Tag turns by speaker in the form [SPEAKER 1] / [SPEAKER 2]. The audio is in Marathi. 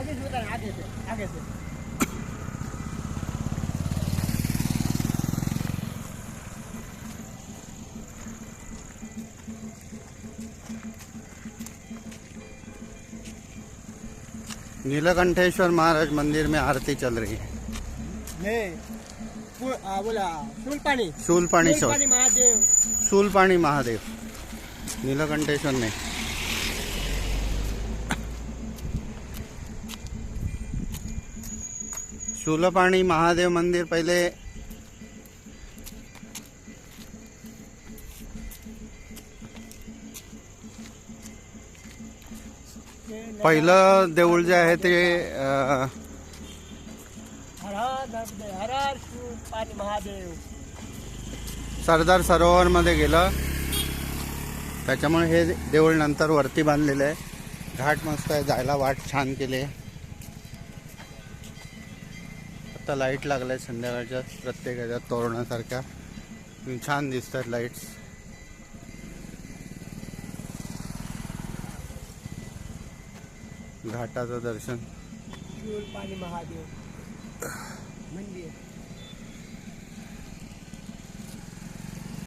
[SPEAKER 1] आगे से बताना, आगे से, आगे से।
[SPEAKER 2] नीलकंठेश्वर महाराज मंदिर में आरती चल रही है।
[SPEAKER 1] नहीं, बोला शूलपाणी,
[SPEAKER 2] शूलपाणी
[SPEAKER 1] शूलपाणी महादेव।
[SPEAKER 2] शूलपाणी महादेव, नीलकंठेश्वर में। शूलपाणी महादेव मंदिर पहिले पहिलं देऊळ जे आहे ते
[SPEAKER 1] हर हर नर्मदे, हर हर शूलपाणी महादेव।
[SPEAKER 2] सरदार सरोवर मध्ये गेलं, त्याच्यामुळे हे देऊळ नंतर वरती बांधलेलं आहे। घाट मस्त आहे, जायला वाट छान केली आहे। आता लाईट लागलाय संध्याकाळच्या, प्रत्येक ह्याच्यात तोरणासारख्या छान दिसतात लाईट्स। घाटाचं दर्शन,
[SPEAKER 1] शूलपाणी महादेव मंदिर।